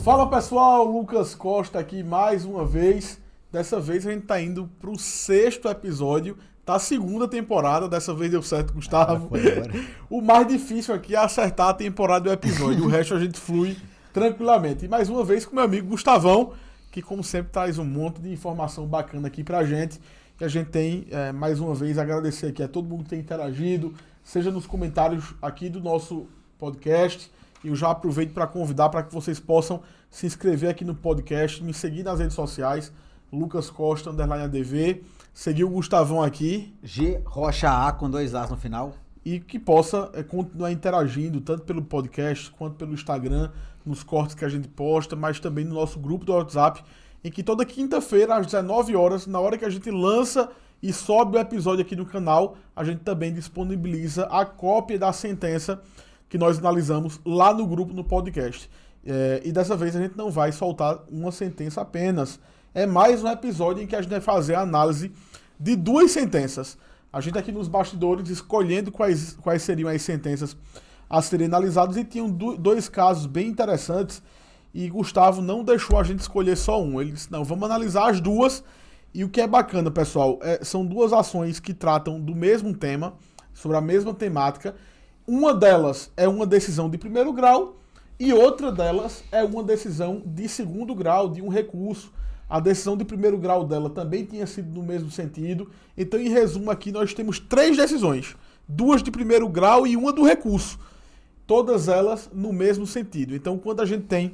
Fala pessoal, Lucas Costa aqui mais uma vez. Dessa vez a gente tá indo pro 6º episódio da 2ª temporada. Dessa vez deu certo, Gustavo. O mais difícil aqui é acertar a temporada do episódio. O resto a gente flui tranquilamente. E mais uma vez com meu amigo Gustavão, que como sempre traz um monte de informação bacana aqui pra gente. E a gente tem, mais uma vez, agradecer aqui a todo mundo que tem interagido, seja nos comentários aqui do nosso podcast. E eu já aproveito para convidar para que vocês possam se inscrever aqui no podcast, me seguir nas redes sociais, Lucas Costa, _ADV, seguir o Gustavão aqui. G Rocha A com 2 As no final. E que possa continuar interagindo, tanto pelo podcast, quanto pelo Instagram, nos cortes que a gente posta, mas também no nosso grupo do WhatsApp, em que toda quinta-feira, às 19 horas, na hora que a gente lança e sobe o episódio aqui no canal, a gente também disponibiliza a cópia da sentença que nós analisamos lá no grupo, no podcast. E dessa vez a gente não vai soltar uma sentença apenas. É mais um episódio em que a gente vai fazer a análise de 2 sentenças. A gente aqui nos bastidores escolhendo quais seriam as sentenças a serem analisadas, e tinham 2 casos bem interessantes, e Gustavo não deixou a gente escolher só um. Ele disse, não, vamos analisar as 2, e o que é bacana, pessoal, são 2 ações que tratam do mesmo tema, sobre a mesma temática. Uma delas é uma decisão de 1º grau e outra delas é uma decisão de 2º grau, de um recurso. A decisão de 1º grau dela também tinha sido no mesmo sentido. Então, em resumo, aqui nós temos 3 decisões. 2 de 1º grau e uma do recurso. Todas elas no mesmo sentido. Então, quando a gente tem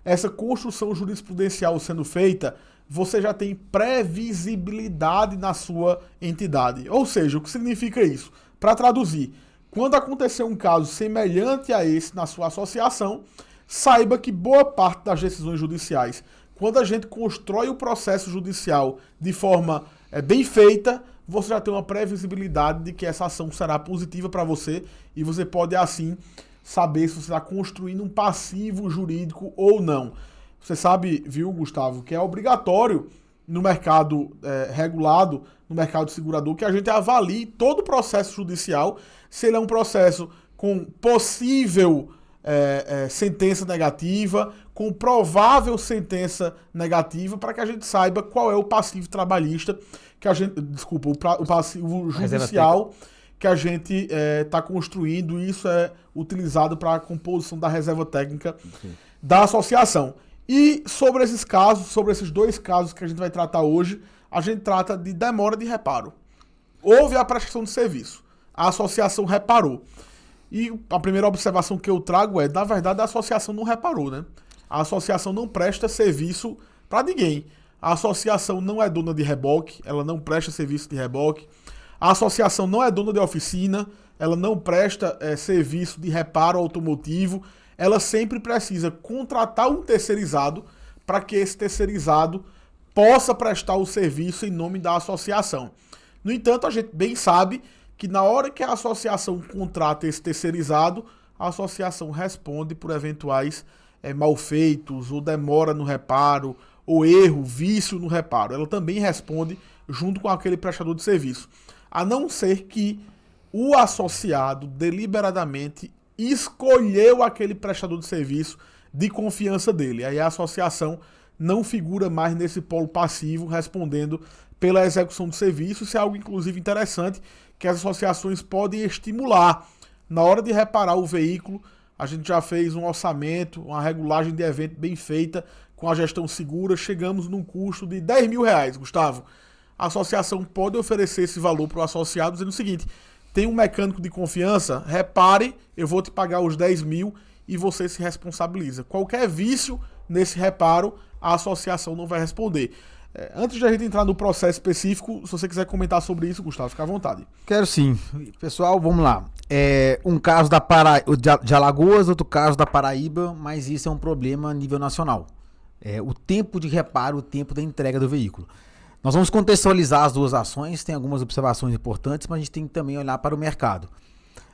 essa construção jurisprudencial sendo feita, você já tem previsibilidade na sua entidade. Ou seja, o que significa isso? Para traduzir, quando acontecer um caso semelhante a esse na sua associação, saiba que boa parte das decisões judiciais, quando a gente constrói o processo judicial de forma bem feita, você já tem uma previsibilidade de que essa ação será positiva para você, e você pode assim saber se você está construindo um passivo jurídico ou não. Você sabe, viu, Gustavo, que é obrigatório no mercado regulado, no mercado segurador, que a gente avalie todo o processo judicial, se ele é um processo com possível sentença negativa, com provável sentença negativa, para que a gente saiba qual é o passivo trabalhista, que a gente, desculpa, o passivo judicial que a gente está construindo, e isso é utilizado para a composição da reserva técnica da associação. E sobre esses casos, sobre esses 2 casos que a gente vai tratar hoje, a gente trata de demora de reparo. Houve a prestação de serviço, a associação reparou. E a primeira observação que eu trago é, na verdade, a associação não reparou, né? A associação não presta serviço para ninguém. A associação não é dona de reboque, ela não presta serviço de reboque. A associação não é dona de oficina, ela não presta serviço de reparo automotivo. Ela sempre precisa contratar um terceirizado para que esse terceirizado possa prestar o serviço em nome da associação. No entanto, a gente bem sabe que na hora que a associação contrata esse terceirizado, a associação responde por eventuais malfeitos, ou demora no reparo, ou erro, vício no reparo. Ela também responde junto com aquele prestador de serviço. A não ser que o associado deliberadamente escolheu aquele prestador de serviço de confiança dele. Aí a associação não figura mais nesse polo passivo, respondendo pela execução do serviço. Isso é algo, inclusive, interessante, que as associações podem estimular. Na hora de reparar o veículo, a gente já fez um orçamento, uma regulagem de evento bem feita, com a gestão segura, chegamos num custo de R$10.000, Gustavo. A associação pode oferecer esse valor para o associado, dizendo o seguinte: tem um mecânico de confiança, repare, eu vou te pagar os 10 mil e você se responsabiliza. Qualquer vício nesse reparo, a associação não vai responder. Antes de a gente entrar no processo específico, se você quiser comentar sobre isso, Gustavo, fica à vontade. Quero sim. Pessoal, vamos lá. Um caso de Alagoas, outro caso da Paraíba, mas isso é um problema a nível nacional. O tempo de reparo, o tempo da entrega do veículo. Nós vamos contextualizar as 2 ações, tem algumas observações importantes, mas a gente tem que também olhar para o mercado.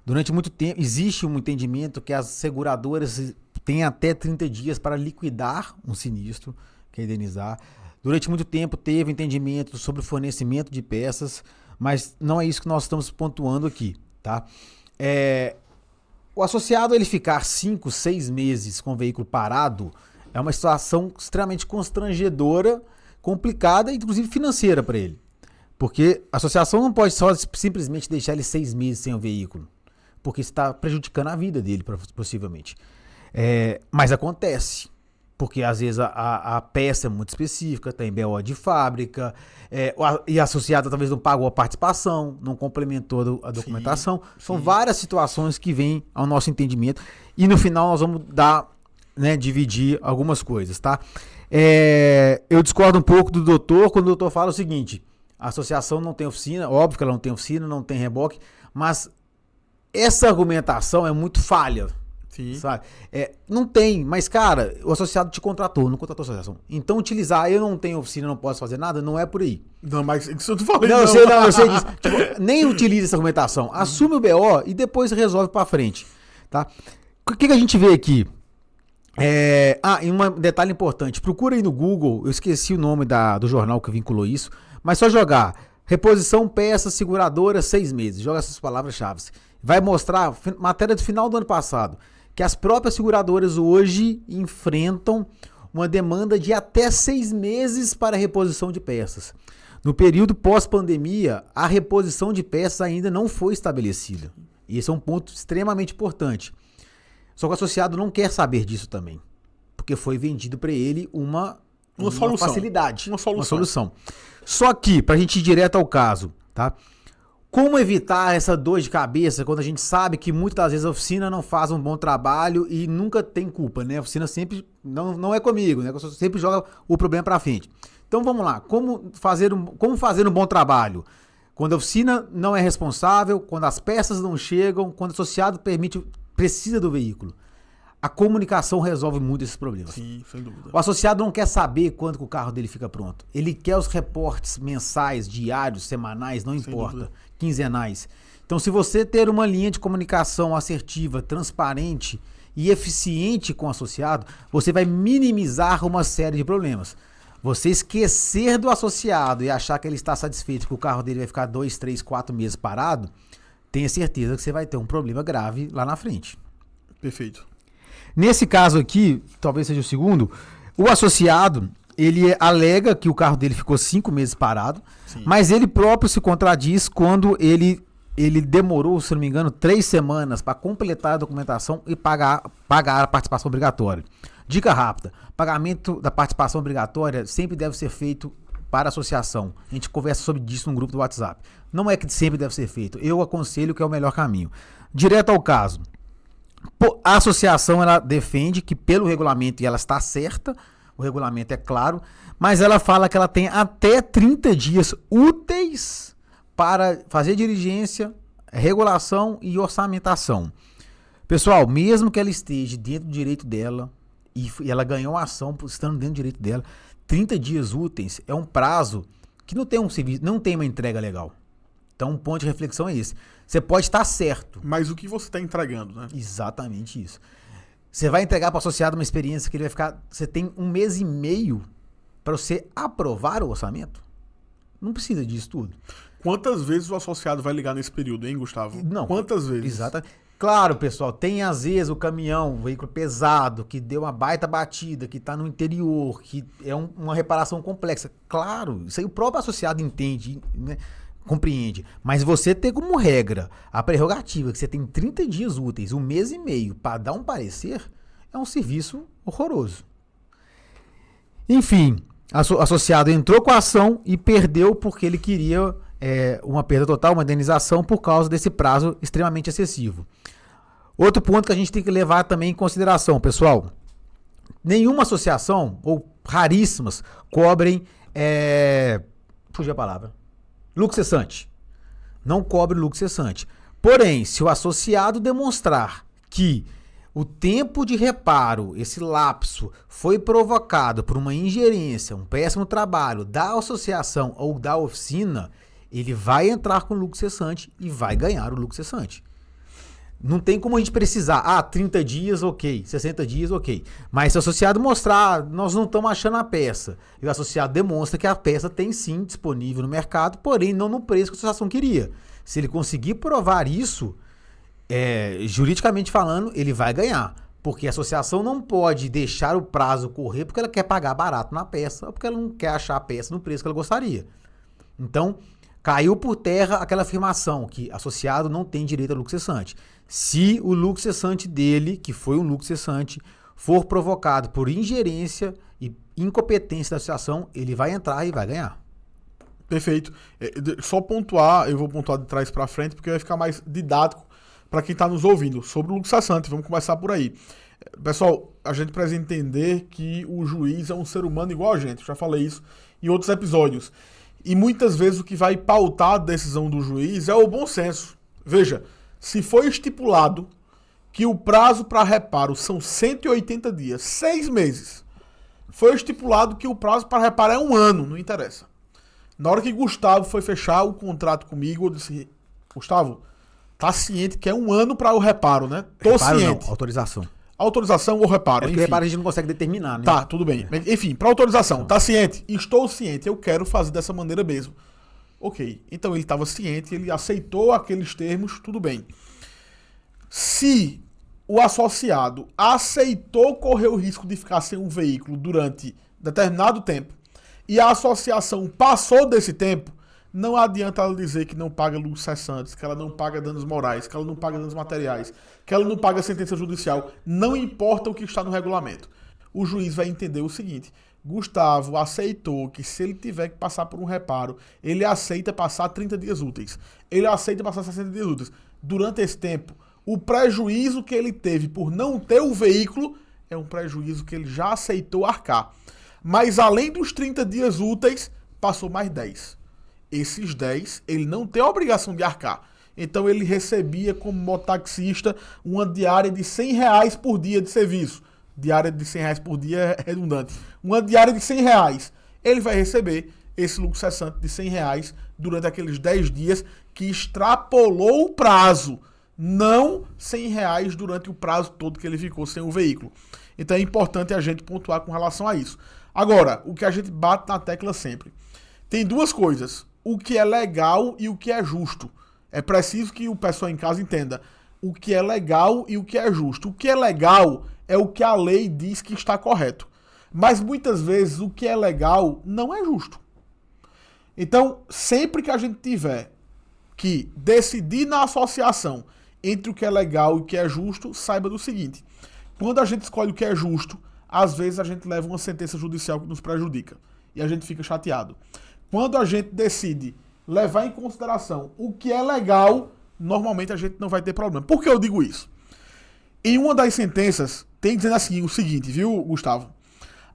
Durante muito tempo, existe um entendimento que as seguradoras têm até 30 dias para liquidar um sinistro, que é indenizar. Durante muito tempo teve entendimento sobre o fornecimento de peças, mas não é isso que nós estamos pontuando aqui, tá? O associado, ele ficar 5, 6 meses com o veículo parado, É uma situação extremamente constrangedora, complicada, inclusive financeira para ele. Porque a associação não pode só simplesmente deixar ele 6 meses sem o veículo, porque isso está prejudicando a vida dele, possivelmente. Mas acontece, porque às vezes a peça é muito específica, tem BO de fábrica, e a associada talvez não pagou a participação, não complementou a documentação. São várias situações que vêm ao nosso entendimento, e no final nós vamos dividir algumas coisas, tá? Eu discordo um pouco do doutor quando o doutor fala o seguinte: a associação não tem oficina, óbvio que ela não tem oficina, não tem reboque, mas essa argumentação é muito falha. Sim. Sabe? Não tem, mas cara, o associado te contratou, não contratou a associação. Então utilizar, eu não tenho oficina, não posso fazer nada, não é por aí. Não, mas isso eu tô falando. Eu sei disso. Tipo, nem utilize essa argumentação. Assume o BO e depois resolve pra frente. Tá? O que a gente vê aqui? E um detalhe importante, procura aí no Google, eu esqueci o nome do jornal que vinculou isso, mas só jogar reposição peça seguradora 6 meses, joga essas palavras-chave. Vai mostrar, matéria do final do ano passado, que as próprias seguradoras hoje enfrentam uma demanda de até 6 meses para reposição de peças. No período pós-pandemia, a reposição de peças ainda não foi estabelecida. E esse é um ponto extremamente importante. Só que o associado não quer saber disso também, porque foi vendido para ele uma solução. Facilidade. Uma solução. Só que, para a gente ir direto ao caso, tá? Como evitar essa dor de cabeça quando a gente sabe que muitas das vezes a oficina não faz um bom trabalho e nunca tem culpa, né? A oficina sempre não é comigo, né? Eu sempre joga o problema para frente. Então vamos lá, como fazer um bom trabalho? Quando a oficina não é responsável, quando as peças não chegam, quando o associado precisa do veículo. A comunicação resolve muito esses problemas. Sim, sem dúvida. O associado não quer saber quando que o carro dele fica pronto. Ele quer os reportes mensais, diários, semanais, não importa, quinzenais. Então, se você ter uma linha de comunicação assertiva, transparente e eficiente com o associado, você vai minimizar uma série de problemas. Você esquecer do associado e achar que ele está satisfeito que o carro dele vai ficar 2, 3, 4 meses parado, tenha certeza que você vai ter um problema grave lá na frente. Perfeito. Nesse caso aqui, talvez seja o segundo, o associado, ele alega que o carro dele ficou 5 meses parado, mas ele próprio se contradiz quando ele demorou, se não me engano, 3 semanas para completar a documentação e pagar a participação obrigatória. Dica rápida, pagamento da participação obrigatória sempre deve ser feito para a associação. A gente conversa sobre isso no grupo do WhatsApp. Não é que sempre deve ser feito, eu aconselho que é o melhor caminho. Direto ao caso. A associação ela defende que pelo regulamento, e ela está certa, o regulamento é claro, mas ela fala que ela tem até 30 dias úteis para fazer diligência, regulação e orçamentação. Pessoal, mesmo que ela esteja dentro do direito dela e ela ganhou a ação estando dentro do direito dela, 30 dias úteis é um prazo que não tem um serviço, não tem uma entrega legal. Então, um ponto de reflexão é esse. Você pode estar certo. Mas o que você está entregando, né? Exatamente isso. Você vai entregar para o associado uma experiência que ele vai ficar... Você tem 1 mês e meio para você aprovar o orçamento? Não precisa disso tudo. Quantas vezes o associado vai ligar nesse período, hein, Gustavo? Não. Quantas vezes? Exatamente. Claro, pessoal, tem às vezes o caminhão, o veículo pesado, que deu uma baita batida, que está no interior, que é uma reparação complexa. Claro, isso aí o próprio associado entende, né? Compreende, mas você ter como regra a prerrogativa que você tem 30 dias úteis, 1 mês e meio para dar um parecer, é um serviço horroroso. Enfim, o associado entrou com a ação e perdeu porque ele queria uma perda total, uma indenização por causa desse prazo extremamente excessivo. Outro ponto que a gente tem que levar também em consideração, pessoal, nenhuma associação, ou raríssimas, cobrem, fugiu a palavra, lucro cessante. Não cobre lucro cessante. Porém, se o associado demonstrar que o tempo de reparo, esse lapso, foi provocado por uma ingerência, um péssimo trabalho da associação ou da oficina, ele vai entrar com lucro cessante e vai ganhar o lucro cessante. Não tem como a gente precisar, 30 dias, ok, 60 dias, ok. Mas se o associado mostrar, nós não estamos achando a peça, e o associado demonstra que a peça tem sim disponível no mercado, porém não no preço que a associação queria. Se ele conseguir provar isso, juridicamente falando, ele vai ganhar. Porque a associação não pode deixar o prazo correr porque ela quer pagar barato na peça ou porque ela não quer achar a peça no preço que ela gostaria. Então, caiu por terra aquela afirmação que associado não tem direito a lucro cessante. Se o lucro cessante dele, que foi um lucro cessante, for provocado por ingerência e incompetência da associação, ele vai entrar e vai ganhar. Perfeito. Só pontuar, eu vou pontuar de trás para frente, porque vai ficar mais didático para quem está nos ouvindo. Sobre o lucro cessante, vamos começar por aí. Pessoal, a gente precisa entender que o juiz é um ser humano igual a gente. Eu já falei isso em outros episódios. E muitas vezes o que vai pautar a decisão do juiz é o bom senso. Veja, se foi estipulado que o prazo para reparo são 180 dias, 6 meses, foi estipulado que o prazo para reparo é 1 ano, não interessa. Na hora que Gustavo foi fechar o contrato comigo, eu disse, Gustavo, tá ciente que é 1 ano para o reparo, né? Tô Reparo ciente. não, autorização. Autorização ou reparo, Porque reparo a gente não consegue determinar, né? Tá, tudo bem. Enfim, para autorização, tá ciente? Estou ciente, eu quero fazer dessa maneira mesmo. Ok, então ele estava ciente, ele aceitou aqueles termos, tudo bem. Se o associado aceitou correr o risco de ficar sem um veículo durante determinado tempo e a associação passou desse tempo, não adianta ela dizer que não paga lucros cessantes, que ela não paga danos morais, que ela não paga danos materiais, que ela não paga sentença judicial. Não importa o que está no regulamento. O juiz vai entender o seguinte: Gustavo aceitou que se ele tiver que passar por um reparo, ele aceita passar 30 dias úteis. Ele aceita passar 60 dias úteis. Durante esse tempo, o prejuízo que ele teve por não ter o veículo é um prejuízo que ele já aceitou arcar. Mas além dos 30 dias úteis, passou mais 10. Esses 10, ele não tem a obrigação de arcar. Então ele recebia como mototaxista uma diária de R$100 por dia de serviço. Diária de R$100 por dia é redundante. Uma diária de R$100. Ele vai receber esse lucro cessante de R$100 durante aqueles 10 dias que extrapolou o prazo. Não R$100 durante o prazo todo que ele ficou sem o veículo. Então é importante a gente pontuar com relação a isso. Agora, o que a gente bate na tecla sempre. Tem duas coisas. O que é legal e o que é justo. É preciso que o pessoal em casa entenda o que é legal e o que é justo. O que é legal é o que a lei diz que está correto. Mas muitas vezes o que é legal não é justo. Então, sempre que a gente tiver que decidir na associação entre o que é legal e o que é justo, saiba do seguinte: quando a gente escolhe o que é justo, às vezes a gente leva uma sentença judicial que nos prejudica. E a gente fica chateado. Quando a gente decide levar em consideração o que é legal, normalmente a gente não vai ter problema. Por que eu digo isso? Em uma das sentenças, tem dizendo assim o seguinte, viu, Gustavo?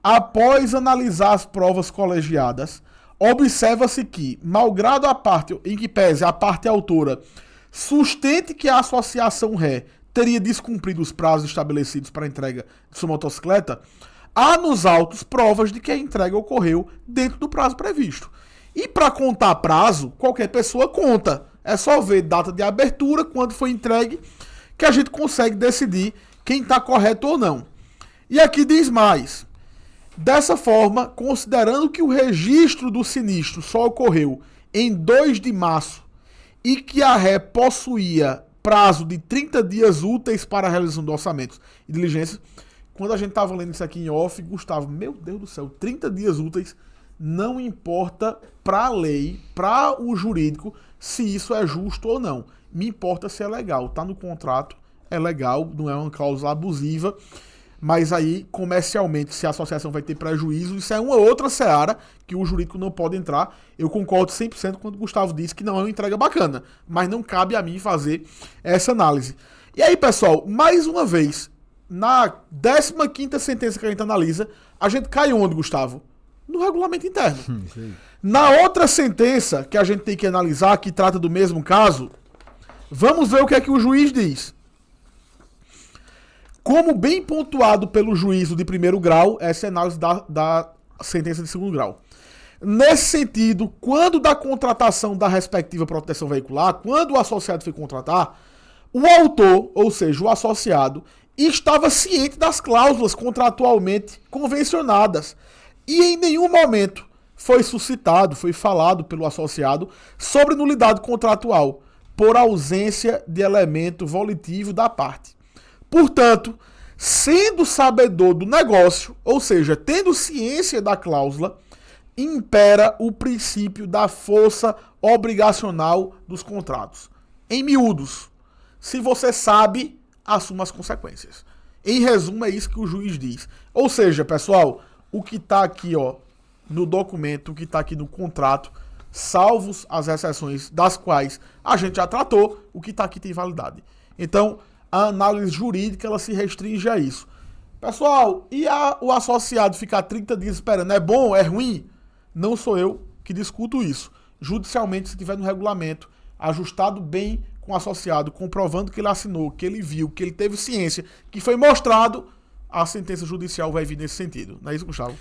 Após analisar as provas colegiadas, observa-se que, malgrado a parte em que pese a parte autora sustente que a associação ré teria descumprido os prazos estabelecidos para a entrega de sua motocicleta, há nos autos provas de que a entrega ocorreu dentro do prazo previsto. E para contar prazo, qualquer pessoa conta. É só ver data de abertura, quando foi entregue, que a gente consegue decidir quem está correto ou não. E aqui diz mais. Dessa forma, considerando que o registro do sinistro só ocorreu em 2 de março e que a ré possuía prazo de 30 dias úteis para a realização de orçamentos e diligências, quando a gente estava lendo isso aqui em off, Gustavo, meu Deus do céu, 30 dias úteis, não importa para a lei, para o jurídico, se isso é justo ou não. Me importa se é legal. Tá no contrato, é legal, não é uma cláusula abusiva, mas aí, comercialmente, se a associação vai ter prejuízo, isso é uma outra seara que o jurídico não pode entrar. Eu concordo 100% quando o Gustavo disse que não é uma entrega bacana, mas não cabe a mim fazer essa análise. E aí, pessoal, mais uma vez, na 15ª sentença que a gente analisa, a gente cai onde, Gustavo? No regulamento interno. Na outra sentença que a gente tem que analisar, que trata do mesmo caso, vamos ver o que é que o juiz diz. Como bem pontuado pelo juízo de 1º grau, essa é a análise da sentença de 2º grau. Nesse sentido, quando da contratação da respectiva proteção veicular, quando o associado foi contratar, o autor, ou seja, o associado, estava ciente das cláusulas contratualmente convencionadas e em nenhum momento foi suscitado, foi falado pelo associado sobre nulidade contratual por ausência de elemento volitivo da parte. Portanto, sendo sabedor do negócio, ou seja, tendo ciência da cláusula, impera o princípio da força obrigacional dos contratos. Em miúdos, se você sabe, assuma as consequências. Em resumo, é isso que o juiz diz. Ou seja, pessoal, o que está aqui no documento, o que está aqui no contrato, salvos as exceções das quais a gente já tratou, o que está aqui tem validade. Então, a análise jurídica ela se restringe a isso. Pessoal, e o associado ficar 30 dias esperando, é bom, é ruim? Não sou eu que discuto isso. Judicialmente, se tiver no regulamento, ajustado bem com o associado, comprovando que ele assinou, que ele viu, que ele teve ciência, que foi mostrado, a sentença judicial vai vir nesse sentido. Não é isso, Gustavo?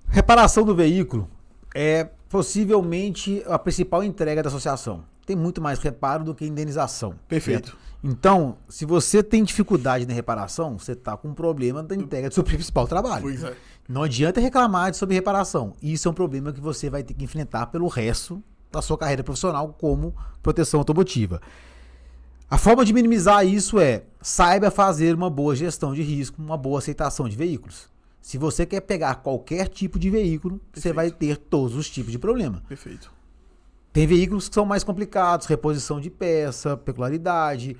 Reparação do veículo é possivelmente a principal entrega da associação. Tem muito mais reparo do que indenização. Perfeito. Certo? Então, se você tem dificuldade na reparação, você está com um problema da entrega do seu principal trabalho. Pois é. Não adianta reclamar sobre reparação. Isso é um problema que você vai ter que enfrentar pelo resto da sua carreira profissional como proteção automotiva. A forma de minimizar isso é saiba fazer uma boa gestão de risco, uma boa aceitação de veículos. Se você quer pegar qualquer tipo de veículo, Perfeito. Você vai ter todos os tipos de problema. Perfeito. Tem veículos que são mais complicados, reposição de peça, peculiaridade,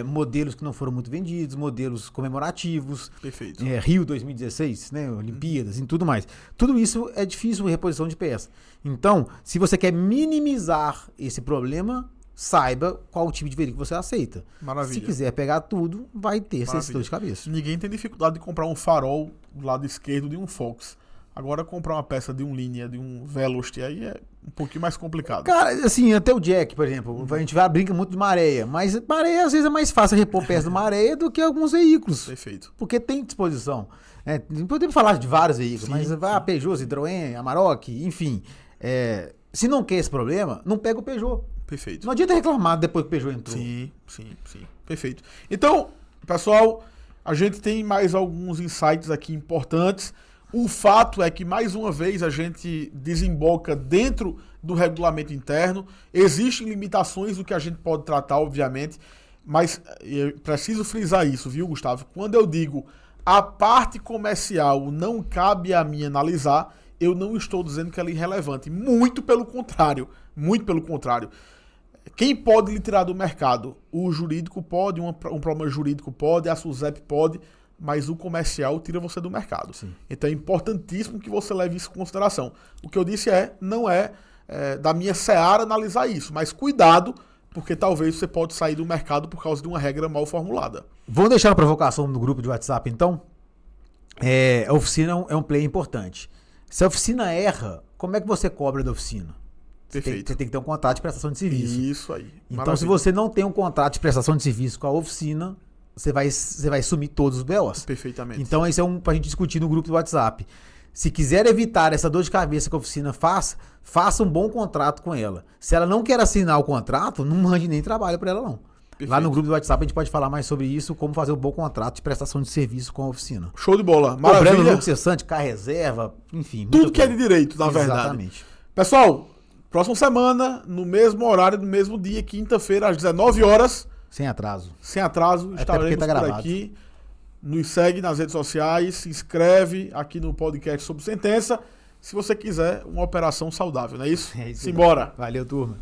modelos que não foram muito vendidos, modelos comemorativos, Perfeito. Rio 2016, né, Olimpíadas e tudo mais. Tudo isso é difícil reposição de peça. Então, se você quer minimizar esse problema, saiba qual tipo de veículo você aceita. Maravilha. Se quiser pegar tudo, vai ter essa dor de cabeça. Ninguém tem dificuldade de comprar um farol do lado esquerdo de um Fox. Agora, comprar uma peça de um Linea, de um Veloster, aí é um pouquinho mais complicado. Cara, assim, até o Jack, por exemplo, a gente brinca muito de Maréia, mas Maréia às vezes é mais fácil repor peça do Maréia do que alguns veículos. Perfeito. Porque tem disposição. Podemos falar de vários veículos, mas vai a Peugeot, Citroën, Amarok, enfim. Se não quer esse problema, não pega o Peugeot. Perfeito. Não adianta reclamar depois que o Peugeot entrou. Sim. Perfeito. Então, pessoal, a gente tem mais alguns insights aqui importantes. O fato é que, mais uma vez, a gente desemboca dentro do regulamento interno. Existem limitações do que a gente pode tratar, obviamente, mas eu preciso frisar isso, viu, Gustavo? Quando eu digo a parte comercial não cabe a mim analisar, eu não estou dizendo que ela é irrelevante. Muito pelo contrário. Quem pode lhe tirar do mercado? O jurídico pode, um problema jurídico pode, a SUSEP pode, mas o comercial tira você do mercado. Sim. Então é importantíssimo que você leve isso em consideração. O que eu disse não é da minha seara analisar isso, mas cuidado, porque talvez você pode sair do mercado por causa de uma regra mal formulada. Vamos deixar uma provocação no grupo de WhatsApp, então? A oficina é um player importante. Se a oficina erra, como é que você cobra da oficina? Perfeito. Você tem que ter um contrato de prestação de serviço. Isso aí. Então, Maravilha. se você não tem um contrato de prestação de serviço com a oficina, você vai sumir todos os BOs. Perfeitamente. Então, isso é pra gente discutir no grupo do WhatsApp. Se quiser evitar essa dor de cabeça que a oficina faça um bom contrato com ela. Se ela não quer assinar o contrato, não mande nem trabalho para ela, não. Perfeito. Lá no grupo do WhatsApp a gente pode falar mais sobre isso, como fazer um bom contrato de prestação de serviço com a oficina. Show de bola. Cobrando Maravilha. lucro cessante, carro reserva, enfim. Tudo muita que é coisa. de direito, na verdade. Exatamente. Pessoal, próxima semana, no mesmo horário, no mesmo dia, quinta-feira, às 19 horas, Sem atraso. sem atraso, Até estaremos porque tá por gravado. aqui. Nos segue nas redes sociais, se inscreve aqui no podcast sobre sentença, se você quiser uma operação saudável, não é isso? É isso aí. Simbora! Valeu, turma.